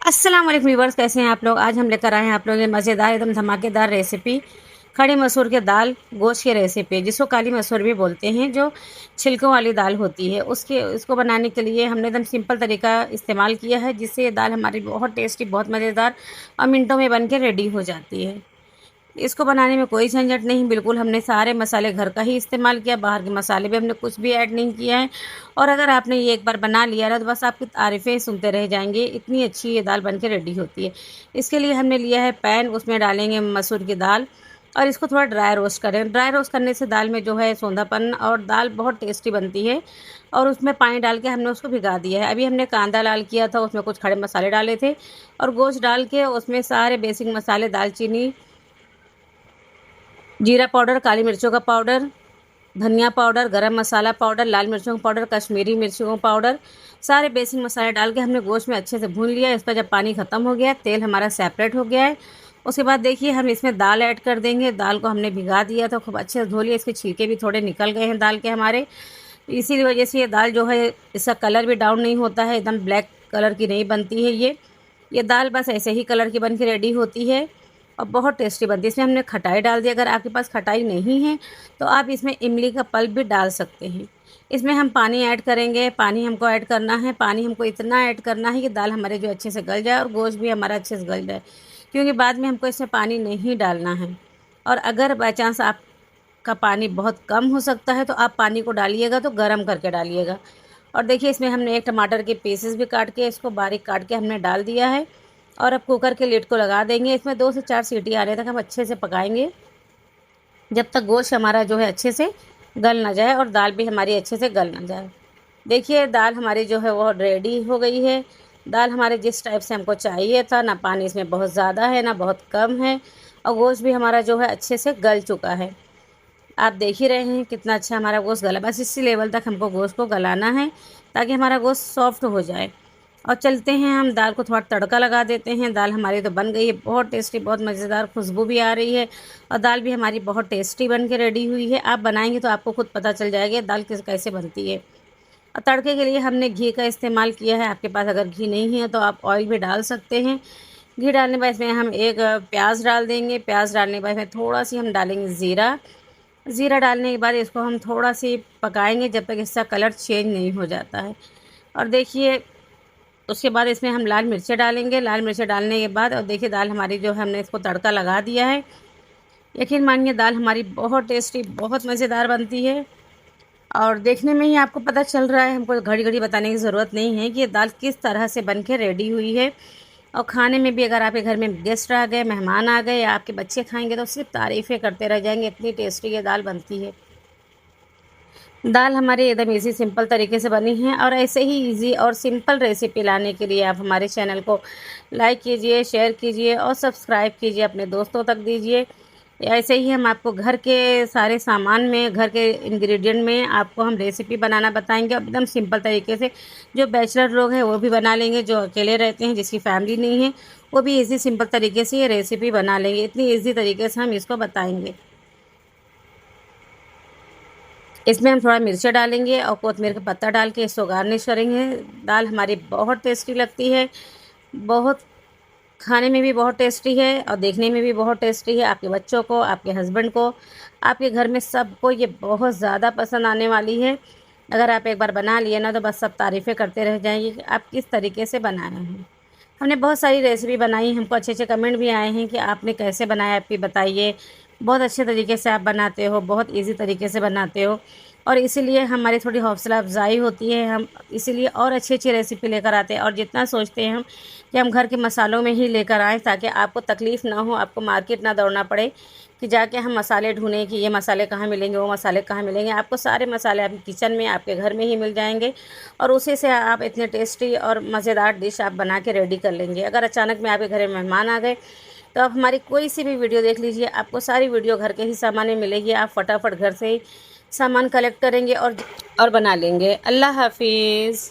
अस्सलाम वालेकुम व्यूअर्स, कैसे हैं आप लोग। आज हम लेकर आए हैं आप लोगों के लिए मज़ेदार एकदम धमाकेदार रेसिपी खड़ी मसूर के दाल गोश्त की रेसिपी, जिसको काली मसूर भी बोलते हैं, जो छिलकों वाली दाल होती है। इसको बनाने के लिए हमने एकदम सिंपल तरीका इस्तेमाल किया है, जिससे ये दाल हमारी बहुत टेस्टी, बहुत मज़ेदार और मिनटों में बन के रेडी हो जाती है। इसको बनाने में कोई झंझट नहीं, बिल्कुल हमने सारे मसाले घर का ही इस्तेमाल किया, बाहर के मसाले भी हमने कुछ भी ऐड नहीं किया है। और अगर आपने ये एक बार बना लिया ना, तो बस आपकी तारीफ़ें सुनते रह जाएंगे, इतनी अच्छी ये दाल बन के रेडी होती है। इसके लिए हमने लिया है पैन, उसमें डालेंगे मसूर की दाल और इसको थोड़ा ड्राई रोस्ट करें। ड्राई रोस्ट करने से दाल में जो है सौंधापन और दाल बहुत टेस्टी बनती है। और उसमें पानी डाल के हमने उसको भिगा दिया है। अभी हमने कांदा लाल किया था, उसमें कुछ खड़े मसाले डाले थे और गोश्त डाल के उसमें सारे बेसिक मसाले, दालचीनी, जीरा पाउडर, काली मिर्चों का पाउडर, धनिया पाउडर, गरम मसाला पाउडर, लाल मिर्चों का पाउडर, कश्मीरी मिर्चों का पाउडर, सारे बेसिक मसाले डाल के हमने गोश्त में अच्छे से भून लिया है। इस पर जब पानी ख़त्म हो गया है, तेल हमारा सेपरेट हो गया है, उसके बाद देखिए हम इसमें दाल ऐड कर देंगे। दाल को हमने भिगा दिया था, खूब अच्छे से धो लिया, इसके छिलके भी थोड़े निकल गए हैं दाल के हमारे। इसी वजह से ये दाल जो है, इसका कलर भी डाउन नहीं होता है, एकदम ब्लैक कलर की नहीं बनती है ये दाल बस ऐसे ही कलर की बन के रेडी होती है और बहुत टेस्टी बनती है। इसमें हमने खटाई डाल दी। अगर आपके पास खटाई नहीं है तो आप इसमें इमली का पल्प भी डाल सकते हैं। इसमें हम पानी ऐड करेंगे। पानी हमको ऐड करना है, पानी हमको इतना ऐड करना है कि दाल हमारे जो अच्छे से गल जाए और गोश्त भी हमारा अच्छे से गल जाए, क्योंकि बाद में हमको इसमें पानी नहीं डालना है। और अगर बाई चांस आपका पानी बहुत कम हो सकता है तो आप पानी को डालिएगा तो गर्म करके डालिएगा। और देखिए इसमें हमने एक टमाटर के पीसेस भी काट के, इसको बारीक काट के हमने डाल दिया है। और अब कुकर के लिड को लगा देंगे। इसमें 2 से 4 सीटी आने तक हम अच्छे से पकाएंगे, जब तक गोश्त हमारा जो है अच्छे से गल ना जाए और दाल भी हमारी अच्छे से गल ना जाए। देखिए दाल हमारी जो है वो रेडी हो गई है। दाल हमारे जिस टाइप से हमको चाहिए था, ना पानी इसमें बहुत ज़्यादा है ना बहुत कम है, और गोश्त भी हमारा जो है अच्छे से गल चुका है। आप देख ही रहे हैं कितना अच्छा हमारा गोश्त गला। बस इसी लेवल तक हमको गोश्त को गलाना है, ताकि हमारा गोश्त सॉफ्ट हो जाए। और चलते हैं हम दाल को थोड़ा तड़का लगा देते हैं। दाल हमारी तो बन गई है, बहुत टेस्टी, बहुत मज़ेदार, खुशबू भी आ रही है और दाल भी हमारी बहुत टेस्टी बन के रेडी हुई है। आप बनाएंगे तो आपको खुद पता चल जाएगा दाल कैसे बनती है। और तड़के के लिए हमने घी का इस्तेमाल किया है। आपके पास अगर घी नहीं है तो आप ऑयल भी डाल सकते हैं। घी डालने के बाद इसमें हम एक प्याज डाल देंगे। प्याज डालने के बाद इसमें थोड़ा सी हम डालेंगे ज़ीरा। ज़ीरा डालने के बाद इसको हम थोड़ा सी पकाएंगे जब तक इसका कलर चेंज नहीं हो जाता है। और देखिए उसके बाद इसमें हम लाल मिर्चें डालेंगे। लाल मिर्चें डालने के बाद और देखिए दाल हमारी जो है, हमने इसको तड़का लगा दिया है। यकीन मानिए दाल हमारी बहुत टेस्टी, बहुत मज़ेदार बनती है और देखने में ही आपको पता चल रहा है। हमको घड़ी घड़ी बताने की ज़रूरत नहीं है कि ये दाल किस तरह से बन के रेडी हुई है। और खाने में भी अगर आपके घर में गेस्ट आ गए, मेहमान आ गए या आपके बच्चे खाएंगे तो सिर्फ तारीफ़ें करते रह जाएंगे, इतनी टेस्टी ये दाल बनती है। दाल हमारी एकदम इजी सिंपल तरीके से बनी है। और ऐसे ही इजी और सिंपल रेसिपी लाने के लिए आप हमारे चैनल को लाइक कीजिए, शेयर कीजिए और सब्सक्राइब कीजिए, अपने दोस्तों तक दीजिए। ऐसे ही हम आपको घर के सारे सामान में, घर के इंग्रेडिएंट में आपको हम रेसिपी बनाना बताएंगे एकदम सिंपल तरीके से। जो बैचलर लोग हैं वो भी बना लेंगे, जो अकेले रहते हैं, जिसकी फैमिली नहीं है, वो भी इजी सिंपल तरीके से ये रेसिपी बना लेंगे। इतनी ईजी तरीके से हम इसको बताएँगे। इसमें हम थोड़ा मिर्चा डालेंगे और कोतमीर का पत्ता डाल के इसको गार्निश करेंगे। दाल हमारी बहुत टेस्टी लगती है, बहुत, खाने में भी बहुत टेस्टी है और देखने में भी बहुत टेस्टी है। आपके बच्चों को, आपके हस्बैंड को, आपके घर में सबको ये बहुत ज़्यादा पसंद आने वाली है। अगर आप एक बार बना लिए ना तो बस सब तारीफ़ें करते रह जाएंगे कि आप किस तरीके से बनाए हैं। हमने बहुत सारी रेसिपी बनाई, हमको अच्छे अच्छे कमेंट भी आए हैं कि आपने कैसे बनाया, आप भी बताइए। बहुत अच्छे तरीके से आप बनाते हो, बहुत इजी तरीके से बनाते हो और इसीलिए हमारी थोड़ी हौसला अफजाई होती है। हम इसीलिए और अच्छी अच्छी रेसिपी लेकर आते हैं और जितना सोचते हैं हम कि हम घर के मसालों में ही लेकर आएँ, ताकि आपको तकलीफ़ ना हो, आपको मार्केट ना दौड़ना पड़े कि जाके हम मसाले ढूँढें कि ये मसाले कहाँ मिलेंगे, वो मसाले कहाँ मिलेंगे। आपको सारे मसाले आपके किचन में, आपके घर में ही मिल जाएंगे और उसी से आप इतने टेस्टी और मज़ेदार डिश आप बना के रेडी कर लेंगे। अगर अचानक में आपके घर में मेहमान आ गए तो आप हमारी कोई सी भी वीडियो देख लीजिए, आपको सारी वीडियो घर के ही सामान में मिलेगी। आप फटाफट घर से ही सामान कलेक्ट करेंगे और बना लेंगे। अल्लाह हाफिज़।